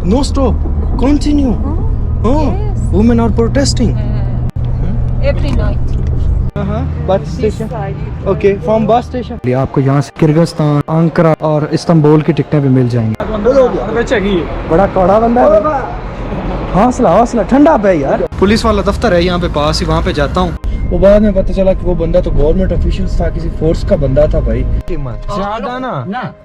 No stop. Continue. Oh, Yes. women are protesting. Every night. Bus station. Okay, from bus station. आपको यहाँ से Kyrgyzstan, Ankara और Istanbul की टिकटें भी मिल जाएंगी। बड़ा कौड़ा बंदा है। हौसला हौसला, ठंडा पे यार। पुलिस वाला दफ्तर है यहाँ पे पास ही, वहाँ पे जाता हूँ। वो बाद में पता चला कि वो बंदा तो गवर्नमेंट ऑफिशियल था, किसी फोर्स का बंदा था भाई। ज्यादा ना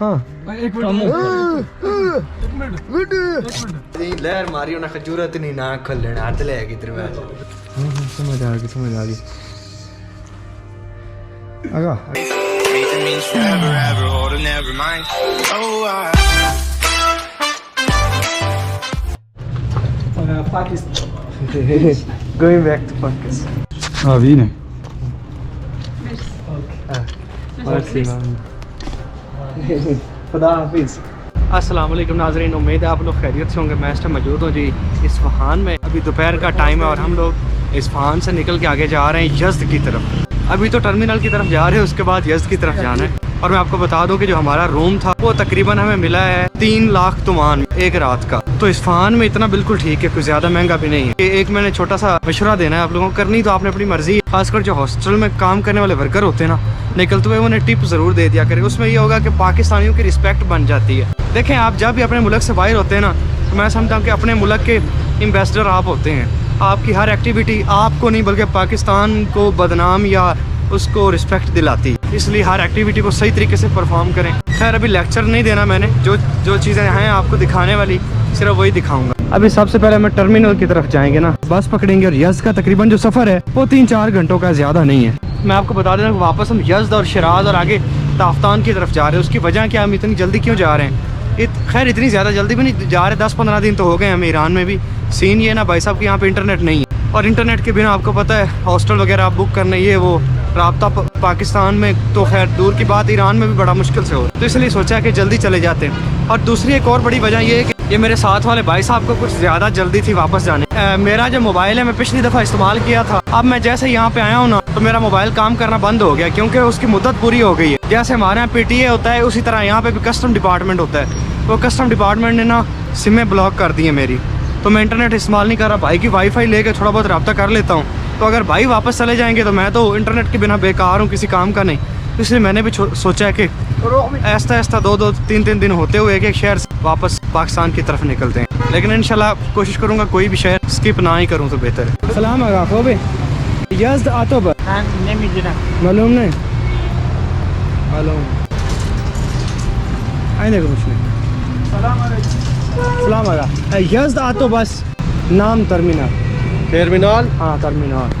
हाँ एक लहर मारी उन्हें खजूरत नहीं ना खल लेना हाथ ले आएगी तेरे पास। समझ आ गई आगा going back to Pakistan. हाँ भी नहीं खुदा हाफिज। अस्सलाम वालेकुम नाज़रीन, उम्मीद है आप लोग खैरियत से होंगे। मैं इस टाइम मौजूद हूँ जी इस्फहान में। अभी दोपहर का टाइम है और हम लोग इस्फहान से निकल के आगे जा रहे हैं यज़्द की तरफ। अभी तो टर्मिनल की तरफ जा रहे हैं, उसके बाद यज़्द की तरफ जाना है। और मैं आपको बता दूं कि जो हमारा रूम था वो तकरीबन हमें मिला है 3 लाख तुमान एक रात का। तो इस्फहान में इतना बिल्कुल ठीक है, कुछ ज़्यादा महंगा भी नहीं है। एक मैंने छोटा सा मशवरा देना है आप लोगों को, करनी तो आपने अपनी मर्जी है। खासकर जो हॉस्टल में काम करने वाले वर्कर होते हैं ना, निकलते हुए उन्हें टिप ज़रूर दे दिया करें। उसमें ये होगा कि पाकिस्तानियों की रिस्पेक्ट बन जाती है। देखें, आप जब भी अपने मुल्क से बाहर होते हैं ना, तो मैं समझता हूँ कि अपने मुल्क के एम्बेसडर आप होते हैं। आपकी हर एक्टिविटी आपको नहीं बल्कि पाकिस्तान को बदनाम या उसको रिस्पेक्ट दिलाती, इसलिए हर एक्टिविटी को सही तरीके से परफॉर्म करें। खैर अभी लेक्चर नहीं देना मैंने, जो चीज़ें हैं आपको दिखाने वाली सिर्फ वही दिखाऊंगा। अभी सबसे पहले हम टर्मिनल की तरफ जाएंगे ना, बस पकड़ेंगे और यज़्द का तकरीबन जो सफ़र है वो 3-4 घंटों का ज़्यादा नहीं है। मैं आपको बता देना कि वापस हम यज़्द और शिराज और आगे ताफ्तान की तरफ जा रहे हैं। उसकी वजह क्या, हम इतनी जल्दी क्यों जा रहे हैं? खैर इतनी ज़्यादा जल्दी भी नहीं जा रहे, 10-15 दिन तो हो गए हमें ईरान में भी। सीन ये ना भाई साहब कि यहाँ पे इंटरनेट नहीं है, और इंटरनेट के बिना आपको पता है हॉस्टल वगैरह आप बुक करना, ये वो राब्ता पाकिस्तान में तो खैर दूर की बात, ईरान में भी बड़ा मुश्किल से हो। तो इसलिए सोचा कि जल्दी चले जाते हैं। और दूसरी एक और बड़ी वजह ये है कि ये मेरे साथ वाले भाई साहब को कुछ ज़्यादा जल्दी थी वापस जाने। मेरा जो मोबाइल है मैं पिछली दफ़ा इस्तेमाल किया था, अब मैं जैसे यहाँ पे आया हूँ ना तो मेरा मोबाइल काम करना बंद हो गया क्योंकि उसकी मुद्दत पूरी हो गई है। जैसे हमारे यहाँ PTA होता है उसी तरह यहाँ पे भी कस्टम डिपार्टमेंट होता है। तो कस्टम डिपार्टमेंट ने ना सिमें ब्लॉक कर दी है मेरी, तो मैं इंटरनेट इस्तेमाल नहीं कर रहा। भाई की वाईफाई लेके थोड़ा बहुत रब्ता कर लेता हूँ। तो अगर भाई वापस चले जाएंगे तो मैं तो इंटरनेट के बिना बेकार हूँ, किसी काम का नहीं। तो इसलिए मैंने भी सोचा है कि ऐसा 2-3 दिन होते हुए एक शहर से वापस पाकिस्तान की तरफ निकलते हैं। लेकिन इंशाल्लाह कोशिश करूँगा कोई भी शहर स्किप ना ही करूँ तो बेहतर है। सलाम आगा बे यज़्द आतो बस मालूम नहीं मालूम आने को कुछ नहीं। सलाम आगा यज़्द आतो बस नाम टर्मिनल हाँ terminal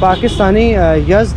Pakistani Yazd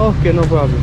okay no problem.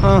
हाँ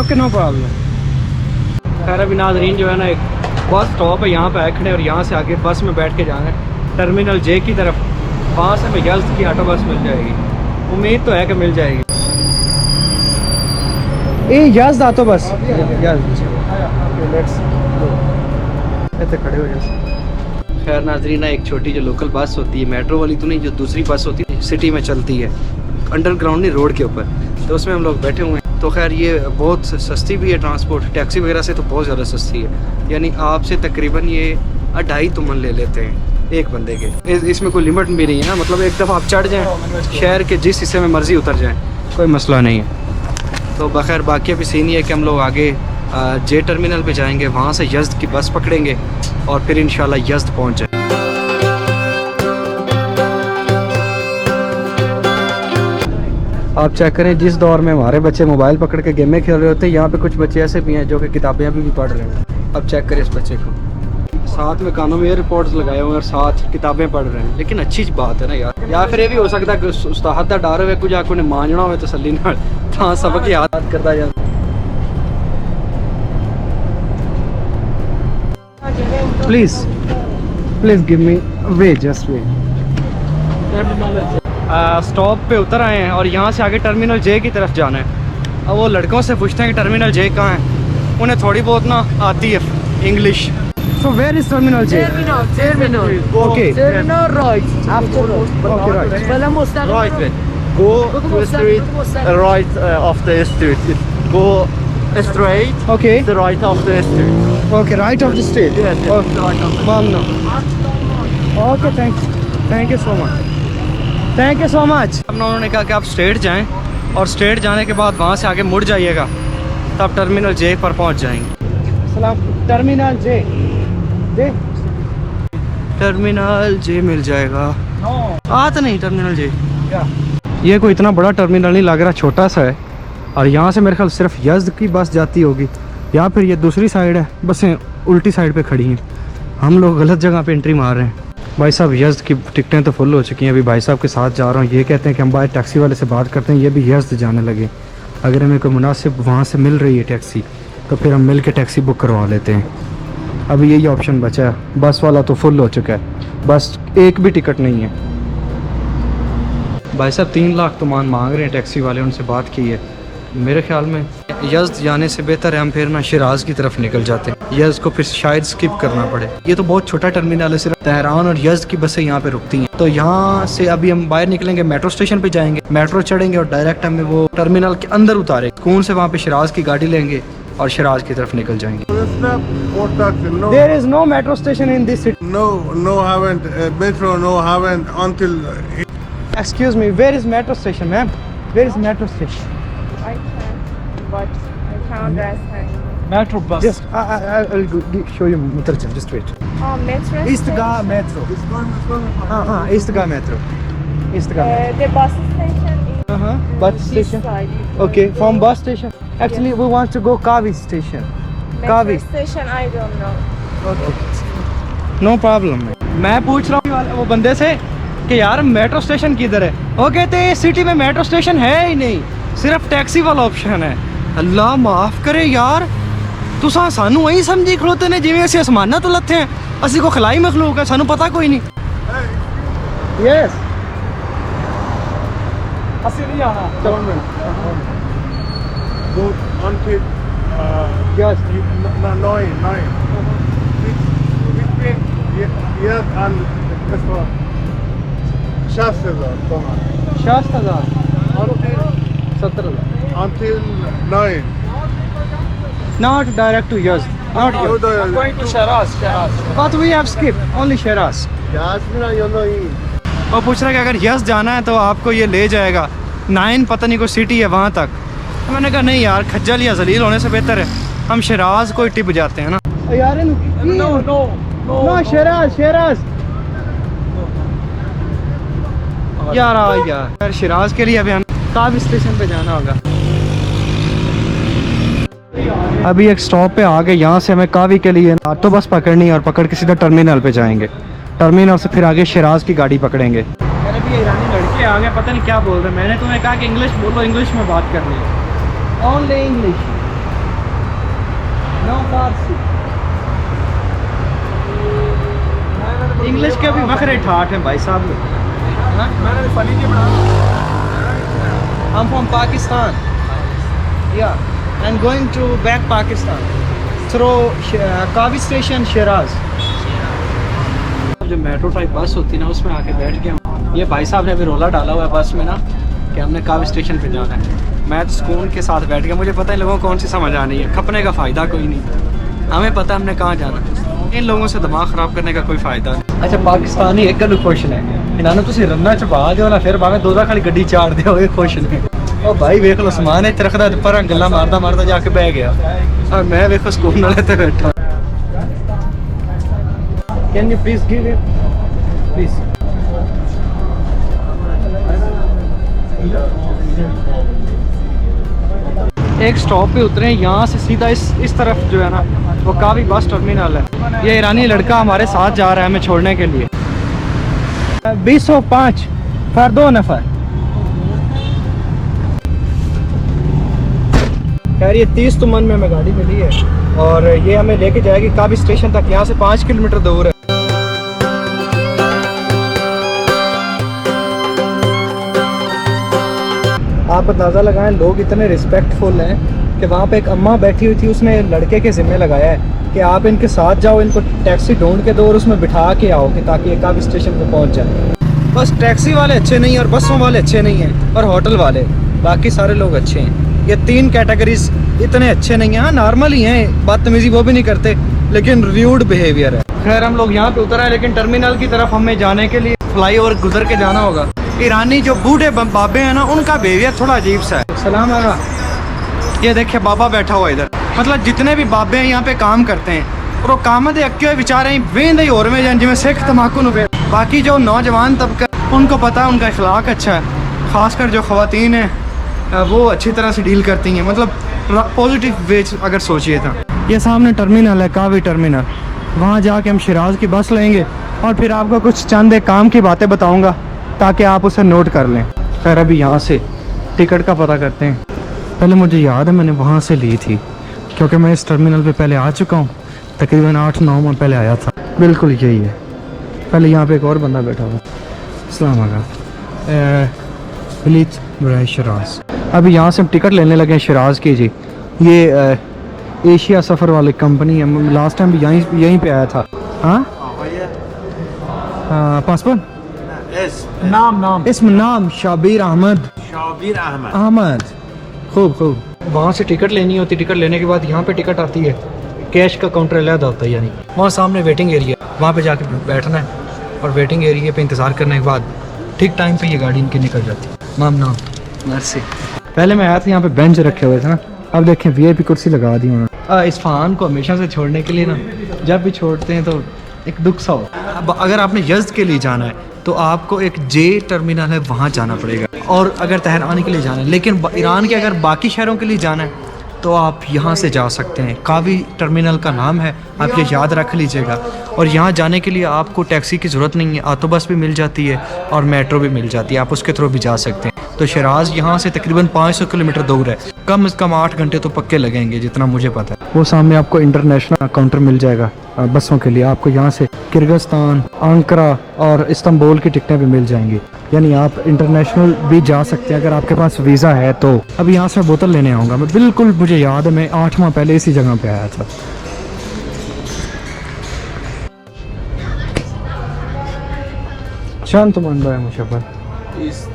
ओके नो प्रॉब्लम। खैर अभी नाज़रीन जो है ना एक बस स्टॉप है, यहाँ पे आए खड़े और यहाँ से आगे बस में बैठ के जाना है टर्मिनल J की तरफ। वहाँ से हमें यज़्द की ऑटो बस मिल जाएगी, उम्मीद तो है कि मिल जाएगी। यज़्द आतो बस खड़े हो जाए। खैर नाज़रीन एक छोटी जो लोकल बस होती है, मेट्रो वाली तो नहीं, जो दूसरी बस होती है सिटी में चलती है, अंडरग्राउंड नहीं रोड के ऊपर, तो उसमें हम लोग बैठे हुए हैं। तो खैर ये बहुत सस्ती भी है ट्रांसपोर्ट, टैक्सी वगैरह से तो बहुत ज़्यादा सस्ती है। यानी आपसे तकरीबन ये 2.5 तुमन ले लेते हैं एक बंदे के। इसमें कोई लिमिट भी नहीं है ना, मतलब एक दफ़ा आप चढ़ जाएँ शहर के जिस हिस्से में मर्ज़ी उतर जाएँ, कोई मसला नहीं है। तो बखैर बाकी अभी सीन ये है कि हम लोग आगे J टर्मिनल पे जाएंगे, वहाँ से यज़्द की बस पकड़ेंगे और फिर इंशाल्लाह यज़्द पहुँच जाए। आप चेक करें जिस दौर में हमारे बच्चे मोबाइल पकड़ के गेमें खेल रहे होते हैं, यहाँ पे कुछ बच्चे ऐसे भी हैं जो कि किताबें अभी भी पढ़ रहे हैं। अब चेक करें इस बच्चे को, साथ में कानों में एयरपोर्ट्स लगाए हुए हैं और साथ किताबें पढ़ रहे हैं। लेकिन अच्छी बात है ना यार, या फिर ये भी हो सकता है कि उस्ताद का डर हुए कुछ आके उन्हें मांझना हो तसल्ली नाल तां सबक याद करता जा। Please give me way, just way. Stop पे उतर आए हैं और यहाँ से आगे टर्मिनल J की तरफ जाना है। अब वो लड़कों से पूछते हैं कि टर्मिनल J कहाँ है, उन्हें थोड़ी बहुत ना आती है English, So where is Terminal J? Terminal. Okay. Terminal right. Afterwards. Okay, right. Right way. Go to the street, right of the street. Go straight, Okay. the right of the street. Okay, right of the street. Yes, yes, Okay. the right of the Mom, no. Okay, thank you so much. Thank you so much. हमने उन्होंने कहा कि आप straight जाएं और straight जाने के बाद वहाँ से आगे मुड़ जाइएगा, तब टर्मिनल जे पर पहुँच जाएंगे। सलाम। टर्मिनल जे टर्मिनल जे मिल जाएगा। तो नहीं टर्मिनल जे। ये कोई इतना बड़ा टर्मिनल नहीं लग रहा, छोटा सा है। और यहाँ से मेरे ख्याल सिर्फ यज़्द की बस जाती होगी, या फिर ये दूसरी साइड है, बसें उल्टी साइड पे खड़ी हैं। हम लोग गलत जगह पे एंट्री मार रहे हैं। भाई साहब यज़्द की टिकटें तो फुल हो चुकी हैं। अभी भाई साहब के साथ जा रहा हूँ, ये कहते हैं कि हम बाहर टैक्सी वाले से बात करते हैं, ये भी यज़्द जाने लगे। अगर हमें कोई मुनासिब वहाँ से मिल रही है टैक्सी, तो फिर हम मिल के टैक्सी बुक करवा लेते हैं। अभी यही ऑप्शन बचा है, बस वाला तो फुल हो चुका है, बस एक भी टिकट नहीं है। भाई साहब 3 लाख तो मांग रहे हैं टैक्सी वाले, उनसे बात की है। मेरे ख्याल में यज़्द जाने से बेहतर है हम फिर ना शिराज़ की तरफ निकल जाते हैं, यज़्द को फिर शायद स्किप करना पड़े। ये तो बहुत छोटा टर्मिनल है, सिर्फ तेहरान और यज़्द की बसें यहाँ पे रुकती हैं। तो यहाँ से अभी हम बाहर निकलेंगे, मेट्रो स्टेशन पे जाएंगे, मेट्रो चढ़ेंगे और डायरेक्ट हमें वो टर्मिनल के अंदर उतारे, सुकून से वहाँ पे शिराज़ की गाड़ी लेंगे और शिराज़ की तरफ निकल जाएंगे। No, There is no metro station in this city. no, haven't. Metro, no, haven't until. Excuse me, where is metro station, ma'am? Where is metro station? I can, but I can't understand. Metro bus. Just I'll show you Mutarjan. Just wait. Oh, metro Istga metro. Istga metro. Istga metro. The bus station is Bus this station. side. Okay, from bus station. Actually, we want to go Kavi station. Metro Kavi. station, I don't know. No problem. मैं पूछ रहा हूँ वो बंदे से कि यार metro station किधर है, वो कहते हैं सिटी में मेट्रो स्टेशन है ही नहीं, सिर्फ टैक्सी वाला ऑप्शन है। अल्लाह माफ़ करे यार, तुसा सानू वही समझी खड़ोते ने जिवें असीं आसमाना तो लत्थे हैं, असीं को खिलाई मखलूक है, सानू पता कोई नहीं। यस असली नहीं आना। Go until. Yes Nine. Between Yad and Shastadar. शास्त्रदार Until 17,000 until 9. not direct to Yazd, not Go Yazd, there. Going to Shiraz. but we have skipped only Shiraz। Jasmine, you know. और पूछ रहा है कि अगर yes जाना है तो आपको ये ले जाएगा 9 पता नहीं कोई सिटी है वहाँ तक। तो मैंने कहा नहीं यार, खज्जल या जलील होने से बेहतर है हम शिराज को टिप जाते हैं ना यार। नो शिराज यार शिराज के लिए अभी हमें कावी स्टेशन पे जाना होगा। अभी एक स्टॉप पे आ गए, यहाँ से हमें कावी के लिए ऑटो बस पकड़नी है और पकड़ के सीधा टर्मिनल पे जाएंगे, टर्मिनल से फिर आगे शिराज की गाड़ी पकड़ेंगे। मेरे भी ईरानी लड़के आ गए, पता नहीं क्या बोल रहे हैं। मैंने तुम्हें कहा कि इंग्लिश बोलो, इंग्लिश में बात करनी है, ओनली इंग्लिश, नो फारसी। इंग्लिश के भी बखरे ठाठ हैं भाई साहब। I'm from Pakistan. Yeah, and going to back Pakistan through Kavi station, Shiraz. जो मेट्रो टाइप बस होती है ना, उसमें आके बैठ गया। ये भाई साहब ने अभी रोला डाला हुआ है बस में ना कि हमने कावी स्टेशन पे जाना है। मैं तो सुकून के साथ बैठ गया, मुझे पता है लोगों को कौन सी समझ आनी है, खपने का फ़ायदा कोई नहीं, हमें पता है हमने कहाँ जाना है। इन लोगों से दिमाग ख़राब करने का कोई फ़ायदा नहीं। अच्छा पाकिस्तानी एक गल खुश ने, इन्होंने तुम रन्ना चपा दो ना, फिर भावें 2 खाली गड्डी चाड़ दो, ये खुश ने। ओ भाई वेख लो समान है रखदा पर गल्लां मारदा जाके बह गया, और मैं वेखो सुकून नाल इत्थे बैठा। Can you please give it? Please. एक स्टॉप पे उतरे, यहाँ से सीधा इस तरफ जो है ना वो कावी बस टर्मिनल है। ये ईरानी लड़का हमारे साथ जा रहा है हमें छोड़ने के लिए। 205 फर 2 नफर। खैर ये 30 तुमन में हमें गाड़ी मिली है और ये हमें लेके जाएगी कावी स्टेशन तक, यहाँ से 5 किलोमीटर दूर है। आप अंदाज़ा लगाएं लोग इतने रिस्पेक्टफुल हैं कि वहाँ पे एक अम्मा बैठी हुई थी, उसने लड़के के ज़िम्मे लगाया है कि आप इनके साथ जाओ, इनको टैक्सी ढूंढ के दो और उसमें बिठा के आओ कि ताकि एक आप स्टेशन पे पहुँच जाए। बस टैक्सी वाले अच्छे नहीं हैं और बसों वाले अच्छे नहीं हैं और होटल वाले, बाकी सारे लोग अच्छे हैं। ये 3 कैटेगरीज इतने अच्छे नहीं हैं। हाँ नॉर्मल ही हैं, बदतमीज़ी वो भी नहीं करते, लेकिन रूड बिहेवियर है। खैर हम लोग यहाँ पे उतर आए, लेकिन टर्मिनल की तरफ हमें जाने के लिए फ्लाईओवर गुजर के जाना होगा। ईरानी जो बूढ़े बाबे हैं ना, उनका बिहेवियर थोड़ा अजीब सा है। सलाम आगा। ये देखिए बाबा बैठा हुआ इधर, मतलब जितने भी बाबे हैं यहाँ पे काम करते हैं और वो काम दे अक्के बेचारे वेंद ही और में जान जिमें सिख तमाकू नु। बाकी जो नौजवान तबका उनको पता है, उनका अखलाक अच्छा है, ख़ासकर जो ख़वातीन हैं वो अच्छी तरह से डील करती हैं, मतलब पॉजिटिव वे अगर सोचिए था। ये सामने टर्मिनल है, कावी टर्मिनल, वहाँ जाके हम शिराज की बस लेंगे और फिर आपको कुछ चंद एक काम की बातें बताऊँगा ताकि आप उसे नोट कर लें। खैर अभी यहाँ से टिकट का पता करते हैं। पहले मुझे याद है मैंने वहाँ से ली थी, क्योंकि मैं इस टर्मिनल पे पहले आ चुका हूँ, तकरीबन 8-9 माह पहले आया था। बिल्कुल यही है। पहले यहाँ पे एक और बंदा बैठा हुआ। अस्सलाम वालेकुम शिराज। अभी यहाँ से हम टिकट लेने लगे हैं शिराज की जी। ये एशिया सफ़र वाली कंपनी है, लास्ट टाइम भी यहीं पे आया था। हाँ पासपोर्ट इसम नाम शाबिर अहमद। खूब वहाँ से टिकट लेनी होती, टिकट लेने के बाद यहाँ पे टिकट आती है, कैश का काउंटर अलग होता है, यानी वहाँ सामने वेटिंग एरिया, वहाँ पे जाके बैठना है और वेटिंग एरिया पे इंतज़ार करने के बाद ठीक टाइम पे ये गाड़ी इनकी निकल जाती है। नाम मर्सी। पहले मैं आया था यहाँ पे बेंच रखे हुए थे ना, अब देखें VIP कुर्सी लगा दी उन्होंने। इस फ़ान को हमेशा से छोड़ने के लिए ना, जब भी छोड़ते हैं तो एक दुख सा हो। अब अगर आपने यज़्द के लिए जाना है तो आपको एक J टर्मिनल है वहाँ जाना पड़ेगा, और अगर तेहरान के लिए जाना है, लेकिन ईरान के अगर बाकी शहरों के लिए जाना है तो आप यहाँ से जा सकते हैं। कावी टर्मिनल का नाम है, आप ये याद रख लीजिएगा। और यहाँ जाने के लिए आपको टैक्सी की ज़रूरत नहीं है, ऑटो बस भी मिल जाती है और मेट्रो भी मिल जाती है, आप उसके थ्रू भी जा सकते हैं। तो शिराज यहाँ से तकरीबन 500 किलोमीटर दूर है, कम से कम 8 घंटे तो पक्के लगेंगे जितना मुझे पता है। वो सामने आपको इंटरनेशनल काउंटर मिल जाएगा बसों के लिए, आपको यहाँ से किर्गिस्तान, अंकारा और इस्तांबुल की टिकटें भी मिल जाएंगी, यानी आप इंटरनेशनल भी जा सकते हैं अगर आपके पास वीज़ा है तो। अब यहाँ से बोतल लेने आऊँगा मैं, बिल्कुल मुझे याद है मैं 8 माह पहले इसी जगह पे आया था। शांत मन भाई मुशफ़र 20।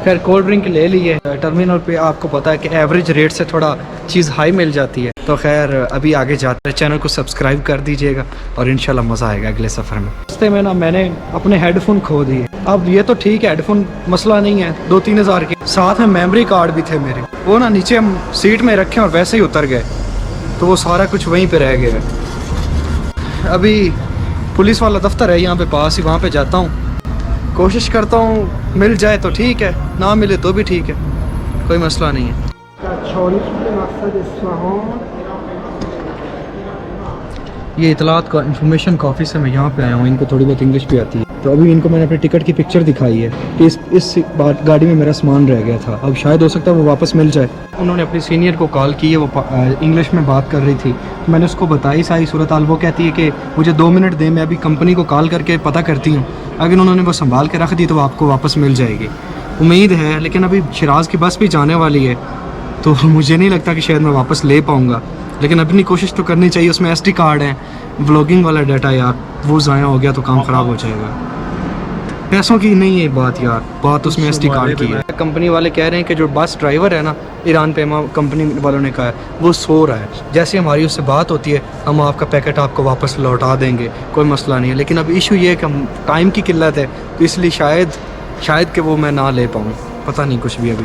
खैर कोल्ड ड्रिंक ले लिए। टर्मिनल पे आपको पता है कि एवरेज रेट से थोड़ा चीज़ हाई मिल जाती है। तो खैर अभी आगे जाते हैं, चैनल को सब्सक्राइब कर दीजिएगा और इंशाल्लाह मज़ा आएगा अगले सफ़र में। रास्ते में ना मैंने अपने हेडफोन खो दिए। अब ये तो ठीक है, हेडफोन मसला नहीं है, 2-3 हज़ार के, साथ में मेमोरी कार्ड भी थे मेरे, वो ना नीचे हम सीट में रखे और वैसे ही उतर गए, तो वो सारा कुछ वहीं पर रह गया। अभी पुलिस वाला दफ्तर है यहाँ पे पास ही, वहाँ पे जाता हूँ, कोशिश करता हूँ मिल जाए तो ठीक है, ना मिले तो भी ठीक है, कोई मसला नहीं है। ये इतलात का इंफॉर्मेशन का ऑफिस है, मैं यहाँ पे आया हूँ, इनको थोड़ी बहुत इंग्लिश भी आती है। तो अभी इनको मैंने अपने टिकट की पिक्चर दिखाई है कि इस गाड़ी में मेरा सामान रह गया था, अब शायद हो सकता है वो वापस मिल जाए। उन्होंने अपनी सीनियर को कॉल की है, वो इंग्लिश में बात कर रही थी, मैंने उसको बताई सारी सूरत हाल। वो कहती है कि मुझे 2 मिनट दे, मैं अभी कंपनी को कॉल करके पता करती हूँ, अगर उन्होंने वो संभाल के रख दी तो आपको वापस मिल जाएगी, उम्मीद है। लेकिन अभी शिराज की बस भी जाने वाली है, तो मुझे नहीं लगता कि शायद मैं वापस ले पाऊँगा, लेकिन अपनी कोशिश तो करनी चाहिए। उसमें SD कार्ड है, व्लॉगिंग वाला डाटा यार, वो ज़ाया हो गया तो काम ख़राब हो जाएगा। पैसों की नहीं है बात यार, बात उसमें SD कार्ड की है। कंपनी वाले कह रहे हैं कि जो बस ड्राइवर है ना, ईरान पे कंपनी वालों ने कहा है वो सो रहा है, जैसे हमारी उससे बात होती है हम आपका पैकेट आपको वापस लौटा देंगे, कोई मसला नहीं है। लेकिन अब इशू ये है कि हम टाइम की किल्लत है, तो इसलिए शायद कि वो मैं ना ले पाऊँ, पता नहीं कुछ भी अभी।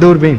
दूरबीन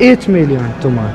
8 मिलियन तुम्हारा।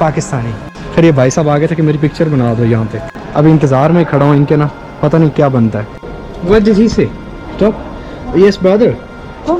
पाकिस्तानी। फिर ये भाई साहब आ गए थे कि मेरी पिक्चर बना दो यहाँ पे, अभी इंतज़ार में खड़ा हूँ इनके ना, पता नहीं क्या बनता है। What did he say? Stop. Yes brother.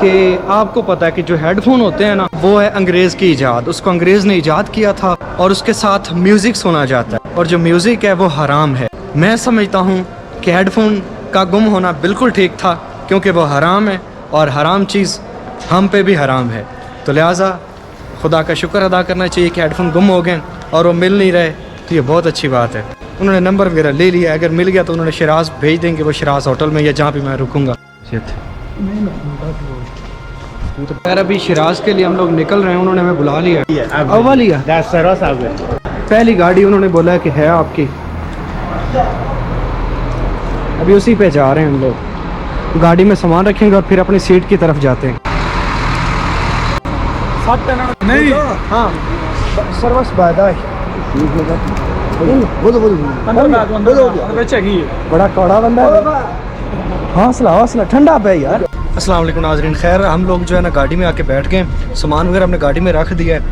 कि आपको पता है कि जो हेडफोन होते हैं ना, वो है अंग्रेज़ की इजाद, उसको अंग्रेज़ ने इजाद किया था और उसके साथ म्यूज़िक सुना जाता है, और जो म्यूज़िक है वो हराम है। मैं समझता हूँ कि हेडफोन का गुम होना बिल्कुल ठीक था, क्योंकि वो हराम है और हराम चीज़ हम पे भी हराम है, तो लिहाजा खुदा का शुक्र अदा करना चाहिए कि हेडफोन गुम हो गए और वो मिल नहीं रहे, तो ये बहुत अच्छी बात है। उन्होंने नंबर वगैरह ले लिया, अगर मिल गया तो उन्होंने शिराज भेज देंगे, वो शिराज होटल में या जहाँ भी मैं रुकूँगा। तो खैर अभी शिराज के लिए हम लोग निकल रहे हैं, उन्होंने हमें बुला लिया। अव्वल लिया पहली गाड़ी उन्होंने बोला कि है आपकी, अभी उसी पे जा रहे हैं हम लोग। गाड़ी में सामान रखेंगे और फिर अपनी सीट की तरफ जाते हैं। नहीं हाँ सर्वस बादाश बड़ा कौड़ा बंदा है, हौसला हौसला ठंडा पे यार। अस्सलाम वालेकुम नाज़रीन, खैर हम लोग जो है ना गाड़ी में आके बैठ गए, सामान वगैरह हमने गाड़ी में रख दिया है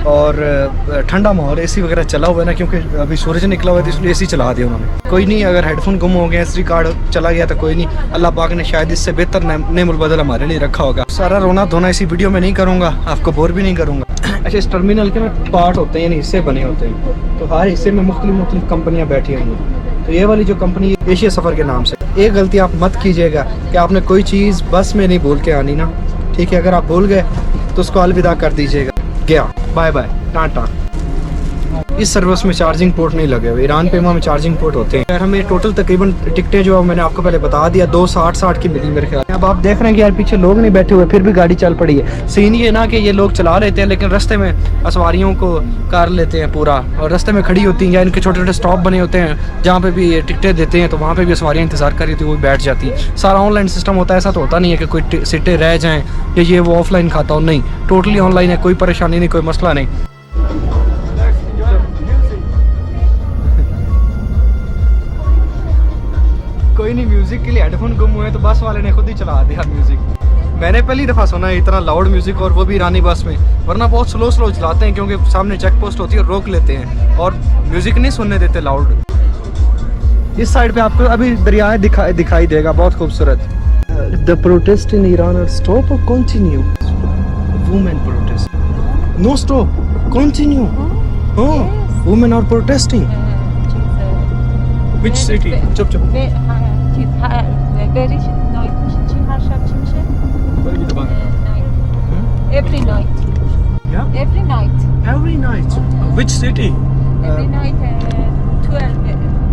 और ठंडा माहौल, एसी वगैरह चला हुआ है ना, क्योंकि अभी सूरज निकला हुआ है तो इसलिए एसी चला दिया उन्होंने। कोई नहीं, अगर हेडफोन गुम हो गया, SD कार्ड चला गया तो कोई नहीं, अल्लाह पाक ने शायद इससे बेहतर नेमुल बदल हमारे लिए रखा होगा। सारा रोना धोना इसी वीडियो में नहीं करूँगा, आपको बोर भी नहीं करूँगा। अच्छा, इस टर्मिनल के में पार्ट होते हैं यानी हिस्से बने होते हैं, तो हर हिस्से में मुख्तलिफ कंपनियाँ बैठी हुई हैं। तो ये वाली जो कंपनी एशिया सफ़र के नाम से, एक गलती आप मत कीजिएगा कि आपने कोई चीज़ बस में नहीं भूल के आनी ना, ठीक है। अगर आप भूल गए तो उसको अलविदा कर दीजिएगा, गया बाय बाय टाटा। इस सर्विस में चार्जिंग पोर्ट नहीं लगे हुए, ईरान पे में चार्जिंग पोर्ट होते हैं। यार हमें टोटल तकरीबन टिकटें जो मैंने आपको पहले बता दिया 260 की मिली मेरे ख्याल। अब आप देख रहे हैं कि यार पीछे लोग नहीं बैठे हुए, फिर भी गाड़ी चल पड़ी है। सीन ये ना कि ये लोग चला लेते हैं लेकिन रास्ते में सवारियों को कर लेते हैं पूरा, और रास्ते में खड़ी होती हैं या इनके छोटे छोटे स्टॉप बने होते हैं जहाँ पे भी टिकटें देते हैं, तो वहाँ पे भी सवारियाँ इंतजार कर रही थी, वो बैठ जाती है। सारा ऑनलाइन सिस्टम होता है, ऐसा तो होता नहीं है कि कोई सीटें रह जाएँ या ये वो ऑफलाइन खाता हो, नहीं, टोटली ऑनलाइन है, कोई परेशानी नहीं, कोई मसला नहीं। कोई नहीं, म्यूजिक के लिए हेडफोन गुम हुए तो बस वाले ने खुद ही चला दिया म्यूजिक। मैंने पहली दफ़ा सुना है इतना लाउड म्यूजिक, और वो भी ईरानी बस में, वरना बहुत स्लो चलाते हैं क्योंकि सामने चेक पोस्ट होती है, रोक लेते हैं और म्यूजिक नहीं सुनने देते लाउड। इस साइड पे आपको अभी दरिया दिखाई देगा, बहुत खूबसूरत। The protest in Iran stop और continue, women protest, no stop, continue, women are protesting. Which city? चुप चुप। Every night. Yeah? Every night. Every night. Which city? Every night 12.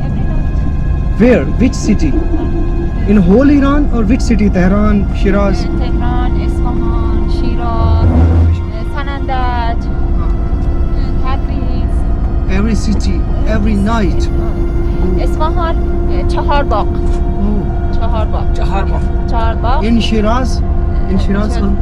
Every night. Where? Which city? In whole Iran or which city? Tehran, Shiraz. Tehran, Isfahan, Shiraz, Sanandaj, Tabriz. Every city, every night. Isfahan, Chaharbagh. Oh. Chaharbagh. Chaharbagh. Chaharbagh. In Shiraz. In Shiraz. Shiraz.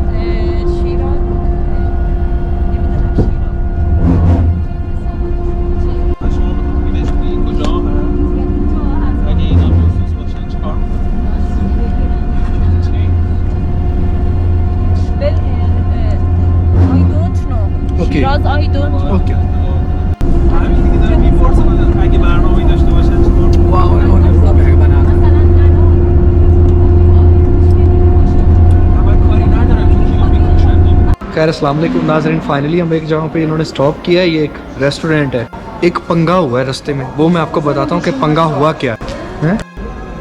I don't know. Okay. Shiraz, I don't know. Okay. खैर अस्सलाम वालेकुम नाज़रीन, finally हम एक जगह पे इन्होंने stop किया है, ये एक रेस्टोरेंट है। एक पंगा हुआ है रास्ते में, वो मैं आपको बताता हूँ कि पंगा हुआ क्या है।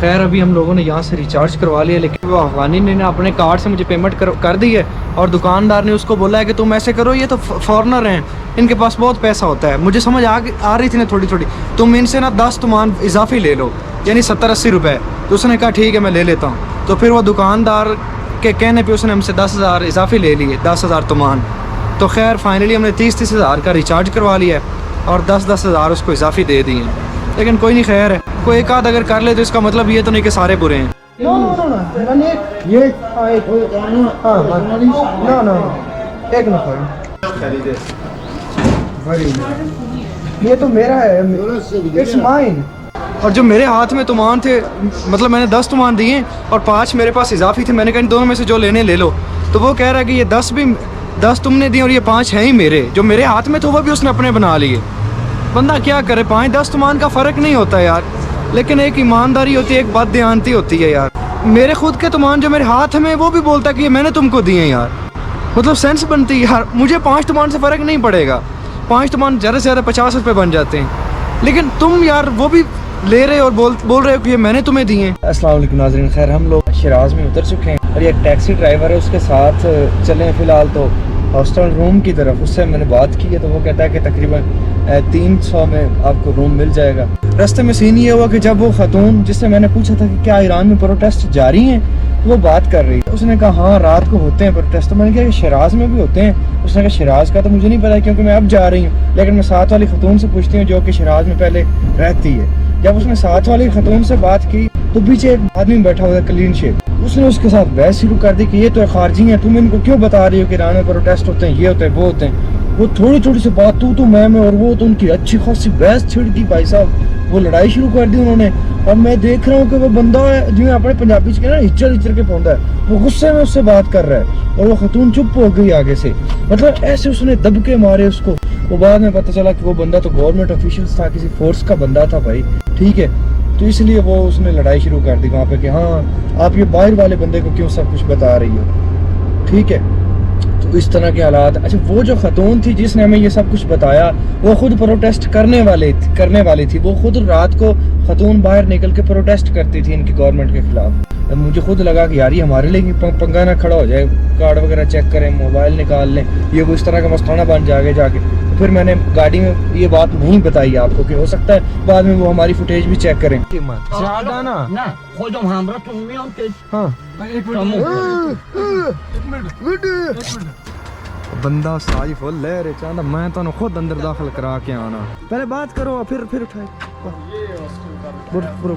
खैर अभी हम लोगों ने यहाँ से रिचार्ज करवा लिया, लेकिन वो अफगानी ने ना अपने कार्ड से मुझे पेमेंट कर दी है और दुकानदार ने उसको बोला है कि तुम ऐसे करो, ये तो फॉरेनर हैं, इनके पास बहुत पैसा होता है। मुझे समझ आ रही थी ना थोड़ी थोड़ी, तुम इनसे ना 10 तुमान इजाफी ले लो, यानी 70-80 रुपये। तो उसने कहा ठीक है मैं ले लेता हूँ। तो फिर वो दुकानदार के कहने पर उसने हमसे 10,000 इजाफी ले लिए, 10,000 तुमान। तो खैर फाइनली हमने 30-30 हज़ार का रिचार्ज करवा लिया है और 10-10 हज़ार उसको इजाफी दे दिए हैं। लेकिन कोई नहीं, खैर है, कोई एक आध अगर कर ले तो इसका मतलब ये तो नहीं कि सारे बुरे हैं। ये तो मेरा है, इट्स माइन। और जो मेरे हाथ में तुमान थे, मतलब मैंने 10 तुमान दिए और 5 मेरे पास इजाफी थे। मैंने कहा इन दोनों में से जो लेने ले लो। तो वो कह रहा है कि ये 10 तुमने दिए और ये 5 हैं ही मेरे, जो मेरे हाथ में तो वो भी उसने अपने बना लिए। बंदा क्या करे, 5-10 तुमान का फ़र्क नहीं होता यार, लेकिन एक ईमानदारी होती है, एक बददियानती होती है यार। मेरे खुद के तुमान जो मेरे हाथ में, वो भी बोलता कि ये मैंने तुमको दिए यार, मतलब सेंस बनती है यार। मुझे 5 तुमान से फ़र्क नहीं पड़ेगा, 5 तमान ज़्यादा से ज़्यादा 50 रुपये बन जाते हैं, लेकिन तुम यार वो भी ले रहे हो और बोल रहे हो कि ये मैंने तुम्हें दिए हैं। अस्सलाम वालेकुम नाज़रीन, खैर हम लोग शिराज में उतर चुके हैं और ये टैक्सी ड्राइवर है, उसके साथ चले हैं फ़िलहाल तो हॉस्टल रूम की तरफ। उससे मैंने बात की है तो वो कहता है कि तकरीबन 300 में आपको रूम मिल जाएगा। रास्ते में सीन ये हुआ कि जब वो खातून जिससे मैंने पूछा था कि क्या ईरान में प्रोटेस्ट जारी हैं, तो वो बात कर रही है। उसने कहा हाँ रात को होते हैं प्रोटेस्ट। तो मैंने कहा कि शिराज में भी होते हैं? उसने कहा शिराज का तो मुझे नहीं पता क्योंकि मैं अब जा रही हूँ, लेकिन मैं साथ वाली खातून से पूछती हूँ जो कि शिराज में पहले रहती है। जब उसने साथ वाली खातून से बात की तो पीछे एक आदमी बैठा हुआ है क्लीन शेव, उसने उसके साथ बहस शुरू कर दी कि ये तो खारजी हैं, तुम इनको क्यों बता रही हो कि ईरान में प्रोटेस्ट होते हैं, ये होते हैं वो होते हैं। वो थोड़ी थोड़ी सी बात तू तो मैं और वो तो उनकी अच्छी खासी बहस छिड़ गई भाई साहब, वो लड़ाई शुरू कर दी उन्होंने। और मैं देख रहा हूँ कि वो बंदा है जिन्हें अपने पंजाबी से कहना हिचर के पौंदा है, वो गुस्से में उससे बात कर रहा है और वो खतून चुप हो गई आगे से, मतलब ऐसे उसने दबके मारे उसको। वो बाद में पता चला कि वो बंदा तो गवर्नमेंट ऑफिशियल था, किसी फोर्स का बंदा था भाई, ठीक है। तो इसलिए वो उसने लड़ाई शुरू कर दी वहाँ पे कि हाँ आप ये बाहर वाले बंदे को क्यों सब कुछ बता रही हो, ठीक है। तो इस तरह के हालात। अच्छा, वो जो खतून थी जिसने हमें ये सब कुछ बताया वो खुद प्रोटेस्ट करने वाली थी। वो खुद रात को खतून बाहर निकल के प्रोटेस्ट करती थी इनकी गवर्नमेंट के खिलाफ। मुझे खुद लगा कि यार ये हमारे लिए पंगा ना खड़ा हो जाए, कार्ड वगैरह चेक करें, मोबाइल निकाल लें, ये वो इस तरह का मस्ताना बन जाएगा जाके। फिर मैंने गाड़ी में ये बात नहीं बताई आपको कि हो सकता है बाद में वो हमारी फुटेज भी चेक करें। बंदा साजी फुल ले रहे चाहता, मैं तो खुद अंदर दाखिल करा के आना। पहले बात करो फिर उठाए। बरो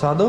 सादो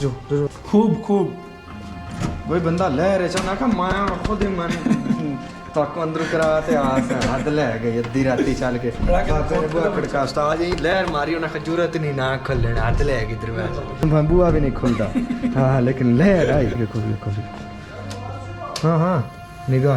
जो खूब वही बंदा ले रहे चल ना का मैं खुद ही मन तक अंदर कराते आस हद ले गई अद्धी राती चल के तेरे बुआ खड़का उस्ताद जी लहर मारी उन्हें जरूरत नहीं ना खोलने हद ले गई दरवाजा, बुआ भी नहीं खुलता। हाँ लेकिन लहर आई। देखो हाँ निगाह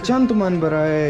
चंद तुमान बराए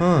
हाँ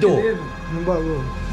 2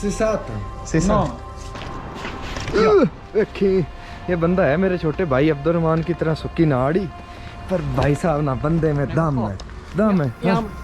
300 देखी ये बंदा है मेरे छोटे भाई अब्दुलरहमान की तरह सुक्की नाड़ी, पर भाई साहब ना बंदे में दम है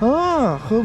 हाँ खूब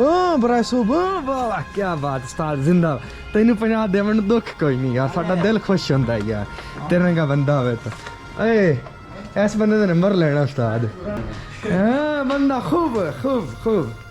हाँ बड़ा सुबह वाह क्या बात उस्ताद जिंदा तेनू 50 देवन दुख कोई नहीं यार, साडा दिल खुश होंदा है यार तेरे का बंदा होवे तो। ए ऐस बंदे ने नंबर लेना उस्ताद। हाँ बंदा खूब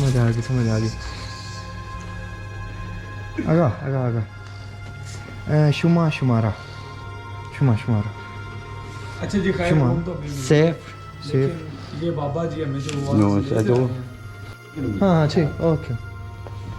समझ आ गई आगा शुमारा अच्छा जी खैर शुमार हम तो सेफ ये बाबा जी हमें जो 902 हाँ ठीक ओके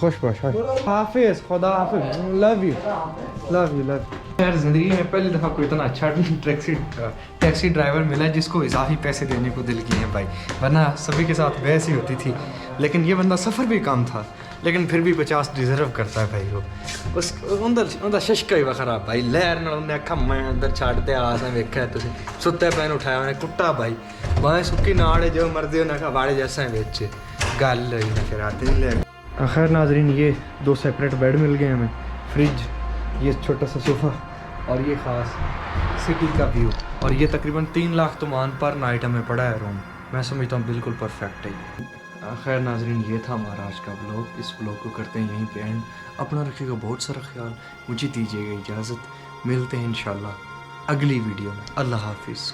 खुश बाश हाफिज खुदा हाफिज लव यू यार ज़िंदगी में पहली दफ़ा कोई इतना अच्छा टैक्सी ड्राइवर मिला जिसको इजाफी पैसे देने को दिल किए हैं भाई, वरना सभी के साथ बहस ही होती थी। लेकिन ये बंदा सफ़र भी कम था लेकिन फिर भी 50 डिजर्व करता है भाई। वो उस उनका शशका ही वखरा भाई, लहर ने उन्हें आखा मैं अंदर छाड़ते आस वेखा तुम सुते पैन उठाया उन्हें कुट्टा भाई वह सुक्की नाड़ जो मर्जी उन्हें आखा बाड़े जैसा बिच गल हुई ना फिर आते नहीं ले। खैर नाजरीन ये 2 सेपरेट बेड मिल गए हमें, फ्रिज, ये छोटा सा सोफ़ा और ये ख़ास सिटी का व्यू और ये तकरीबन 3 लाख तुमान पर नाइट हमें पड़ा है रूम। मैं समझता हूँ बिल्कुल परफेक्ट है ये। खैर नाजरीन, ये था हमारा आज का ब्लॉग। इस ब्लॉग को करते हैं यहीं पे एंड। अपना रखिएगा बहुत सारा ख्याल, मुझे दीजिएगा इजाज़त। मिलते हैं इंशाल्लाह अगली वीडियो में। अल्लाह हाफिज़।